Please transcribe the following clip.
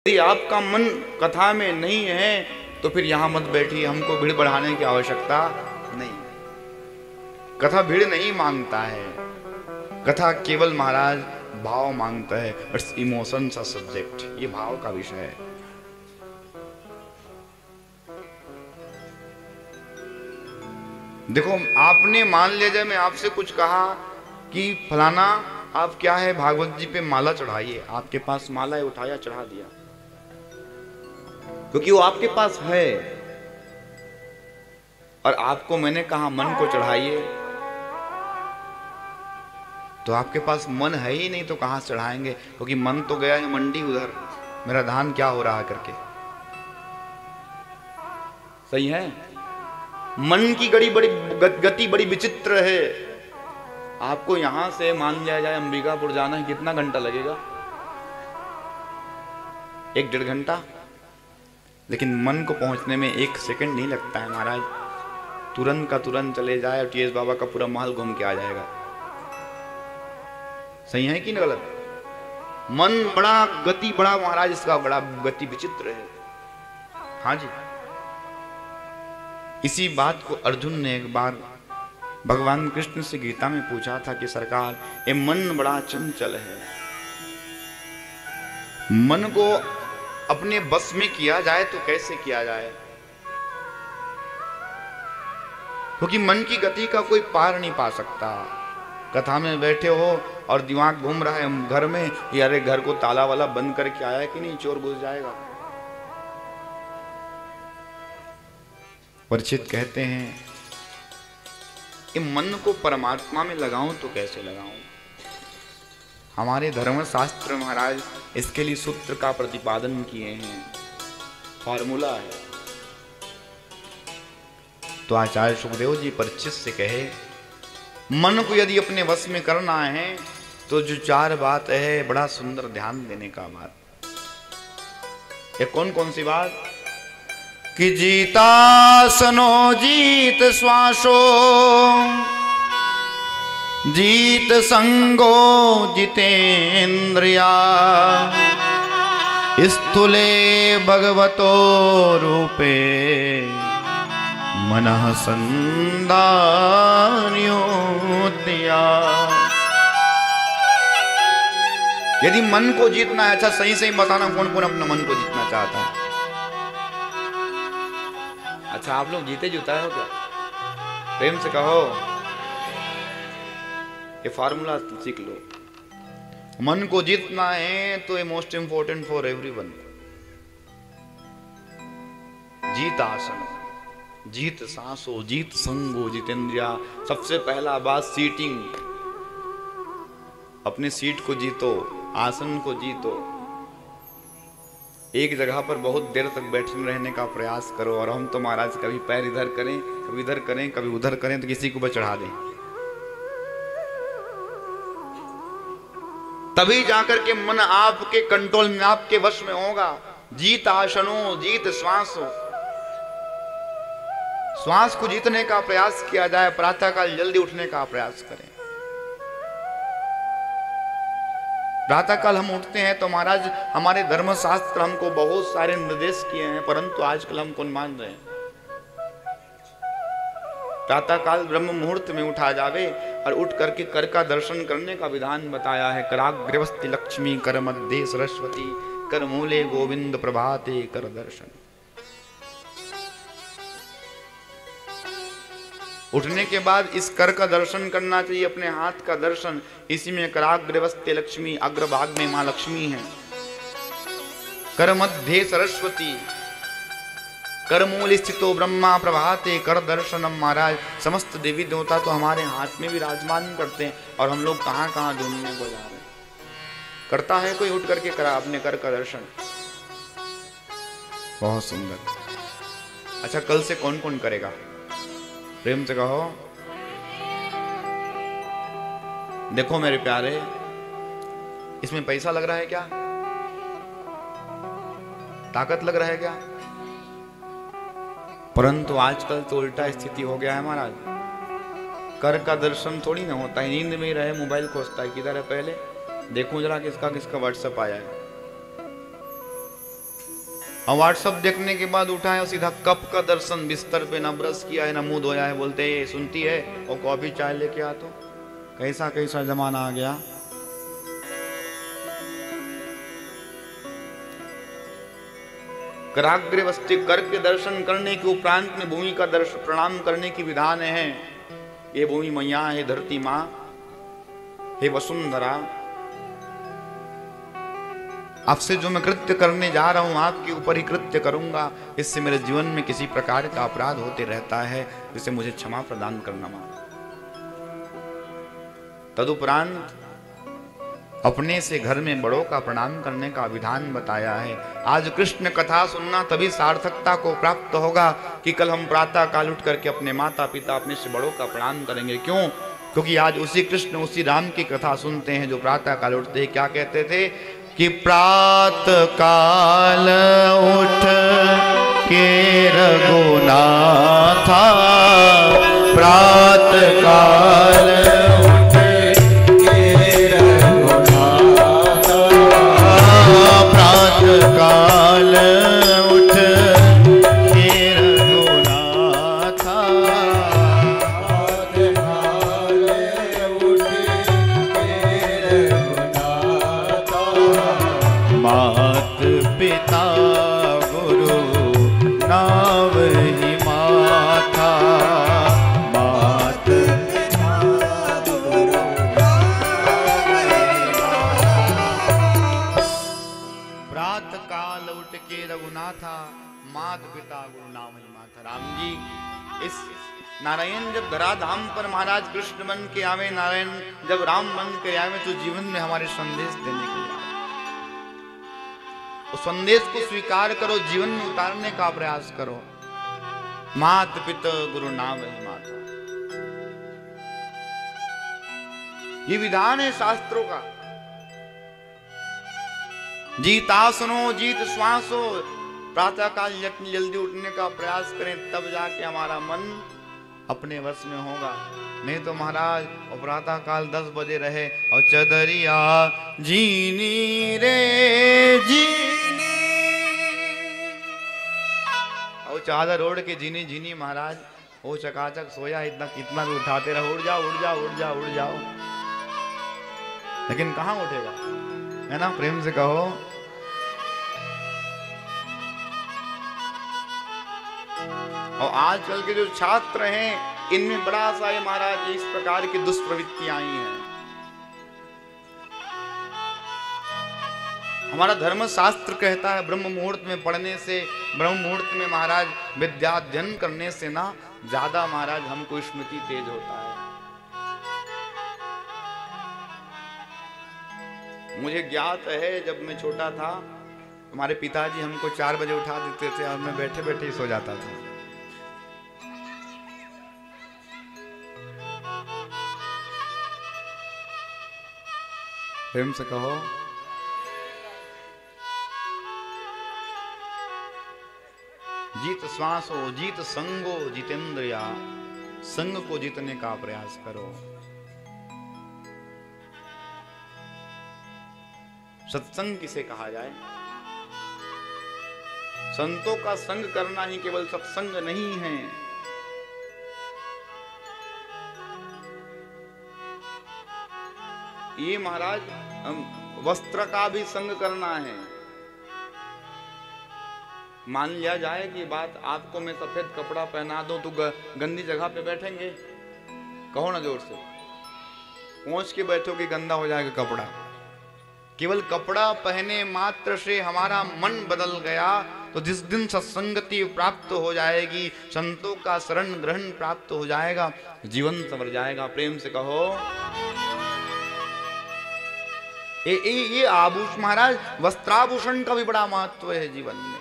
यदि आपका मन कथा में नहीं है तो फिर यहां मत बैठिए, हमको भीड़ बढ़ाने की आवश्यकता नहीं। कथा भीड़ नहीं मांगता है, कथा केवल महाराज भाव मांगता है। इट्स इमोशन सा सब्जेक्ट, ये भाव का विषय है। देखो, आपने मान लिया जाए मैं आपसे कुछ कहा कि फलाना आप क्या है भागवत जी पे माला चढ़ाइए, आपके पास माला है, उठाया चढ़ा दिया, क्योंकि वो आपके पास है। और आपको मैंने कहा मन को चढ़ाइए, तो आपके पास मन है ही नहीं तो कहां से चढ़ाएंगे, क्योंकि मन तो गया है मंडी उधर, मेरा धान क्या हो रहा है करके। सही है। मन की गति बड़ी विचित्र है। आपको यहां से मान लिया जाए अंबिकापुर जाना है, कितना घंटा लगेगा? 1-1.5 घंटा। लेकिन मन को पहुंचने में 1 सेकंड नहीं लगता है महाराज। तुरंत का तुरंत चले जाए और टीएस बाबा का पूरा महल घूम के आ जाएगा। सही है कि नहीं गलत? मन बड़ा महाराज, इसका बड़ा गति विचित्र है। हाँ जी। इसी बात को अर्जुन ने एक बार भगवान कृष्ण से गीता में पूछा था कि सरकार, ये मन बड़ा चंचल है, मन को अपने बस में किया जाए तो कैसे किया जाए? क्योंकि मन की गति का कोई पार नहीं पा सकता। कथा में बैठे हो और दिमाग घूम रहा है घर में, यार घर को ताला वाला बंद करके आया कि नहीं, चोर घुस जाएगा। परीक्षित कहते हैं, ये मन को परमात्मा में लगाऊं तो कैसे लगाऊं? हमारे धर्मशास्त्र महाराज इसके लिए सूत्र का प्रतिपादन किए हैं, फॉर्मूला है। तो आचार्य सुखदेव जी परीक्षित से कहे, मन को यदि अपने वश में करना है तो जो 4 बात है, बड़ा सुंदर ध्यान देने का बात। ये कौन कौन सी बात? कि जीतासनो जीत श्वासो, जीत संगो जितेन्द्रिया, स्थूले भगवतो रूपे मनः संदान्योदया। यदि मन को जीतना है, अच्छा सही सही बताना कौन कौन अपना मन को जीतना चाहता है? अच्छा, आप लोग जीते जुताए हो क्या? प्रेम से कहो, ये फार्मूला सीख लो। मन को जीतना है तो ये मोस्ट इंपोर्टेंट फॉर एवरीवन। जीत आसन, जीत सांसो, जीत संगो, जितेंद्रिया। सबसे पहला बात सीटिंग, अपने सीट को जीतो, आसन को जीतो। एक जगह पर बहुत देर तक बैठे रहने का प्रयास करो। और हम तो महाराज कभी पैर इधर करें, कभी इधर करें, कभी उधर करें तो किसी को बस चढ़ा दें। तभी जाकर के मन आपके कंट्रोल में, आपके वश में होगा। जीत आसनो, जीत श्वासो। श्वास को जीतने का प्रयास किया जाए। प्रातःकाल जल्दी उठने का प्रयास करें। प्रातःकाल हम उठते हैं तो महाराज हमारे धर्मशास्त्र हमको बहुत सारे निर्देश किए हैं, परंतु आजकल हम कौन मान रहे हैं? प्रातःकाल ब्रह्म मुहूर्त में उठा जावे और उठ करके कर का दर्शन करने का विधान बताया है। कराग्रवस्ति लक्ष्मी, कर मध्य सरस्वती, कर मूले गोविंद, प्रभाते कर दर्शन। उठने के बाद इस कर का दर्शन करना चाहिए, अपने हाथ का दर्शन। इसी में कराग्रवस्ते लक्ष्मी, अग्रभाग में मां लक्ष्मी है। कर मध्य सरस्वती, कर मूल स्थितो ब्रह्मा, प्रभाते कर दर्शनम। महाराज समस्त देवी देवता तो हमारे हाथ में विराजमान करते हैं, और हम लोग कहां कहां ढूंढने को जा रहे हैं। करता है कोई उठ करके करा अपने कर का दर्शन? बहुत सुंदर। अच्छा, कल से कौन कौन करेगा? प्रेम से कहो। देखो मेरे प्यारे, इसमें पैसा लग रहा है क्या? ताकत लग रहा है क्या? परंतु आजकल तो उल्टा स्थिति हो गया है महाराज। कर का दर्शन थोड़ी ना होता है, नींद में ही रहे मोबाइल खोजता है, किधर है पहले देखूं जरा किसका किसका व्हाट्सएप आया है। और व्हाट्सअप देखने के बाद उठा है सीधा कप का दर्शन, बिस्तर पे ना ब्रश किया है ना मुंह धोया है, बोलते हैं ये सुनती है और कॉफी चाय लेके आ। तो कैसा कैसा जमाना आ गया। कराग्र वस्ति कर के दर्शन करने के उपरांत में भूमि का दर्शन प्रणाम करने की विधान है। ये भूमि मैया है, धरती माँ, हे वसुंधरा, आपसे जो मैं कृत्य करने जा रहा हूं आपके ऊपर ही कृत्य करूंगा। इससे मेरे जीवन में किसी प्रकार का अपराध होते रहता है, जिसे मुझे क्षमा प्रदान करना मां। तदुपरांत अपने से घर में बड़ों का प्रणाम करने का विधान बताया है। आज कृष्ण कथा सुनना तभी सार्थकता को प्राप्त होगा कि कल हम प्रातः काल उठ करके अपने माता पिता, अपने से बड़ों का प्रणाम करेंगे। क्यों? क्योंकि आज उसी कृष्ण उसी राम की कथा सुनते हैं जो प्रातः काल उठते क्या कहते थे कि प्रातः काल उठ के रघुनाथा, प्रातः काल उठ के रघुनाथा, प्रातः काल उठ के रघुनाथा, प्रातः काल उठ के रघुनाथा, मात पिता गुरु नाव ही माथा, मात पिता गुरु नाव ही माथा, प्रातः काल उठ के रघुनाथा, मात पिता गुरु नाम ही माथा। राम जी, इस नारायण जब धराधाम पर महाराज कृष्ण बन के आवे, नारायण जब राम बन के आवे, तो जीवन में हमारे संदेश देने के लिए उस संदेश को स्वीकार करो, जीवन में उतारने का प्रयास करो। मात पिता गुरु नाम है माता, ये विधान है शास्त्रों का। जीता सुनो जीत श्वासो, प्रातः काल जल्दी उठने का प्रयास करें, तब जाके हमारा मन अपने वश में होगा। नहीं तो महाराज प्रातः काल 10 बजे रहे और चदरिया जीनी रे जीनी, और चादर ओढ़ के जीनी जीनी महाराज, वो चकाचक सोया, इतना कितना भी उठाते रहो, उड़ जाओ उड़ जाओ उड़ जाओ उड़ जाओ, लेकिन कहाँ उठेगा, है ना? प्रेम से कहो। और आजकल के जो छात्र हैं, इनमें बड़ा सा ये महाराज इस प्रकार की दुष्प्रवृत्तियां आई हैं। हमारा धर्म शास्त्र कहता है ब्रह्म मुहूर्त में पढ़ने से, ब्रह्म मुहूर्त में महाराज विद्या अध्ययन करने से ना ज्यादा महाराज हमको स्मृति तेज होता है। मुझे ज्ञात है जब मैं छोटा था, हमारे पिताजी हमको 4 बजे उठा देते थे और मैं बैठे बैठे ही सो जाता था। प्रेम से कहो। जीत श्वासो जीत संगो जितेंद्रिया, संग को जीतने का प्रयास करो। सत्संग किसे कहा जाए? संतों का संग करना ही केवल सत्संग नहीं है। ये महाराज वस्त्र का भी संग करना है। मान लिया जाए कि बात आपको मैं सफेद कपड़ा पहना दूं तो गंदी जगह पे बैठेंगे? कहो ना जोर से, पहुंच के बैठोगे गंदा हो जाएगा कपड़ा। केवल कपड़ा पहने मात्र से हमारा मन बदल गया तो जिस दिन सत्संगति प्राप्त हो जाएगी, संतों का शरण ग्रहण प्राप्त हो जाएगा, जीवन संवर जाएगा। प्रेम से कहो। ये आभूषण महाराज, वस्त्राभूषण का भी बड़ा महत्व है जीवन में।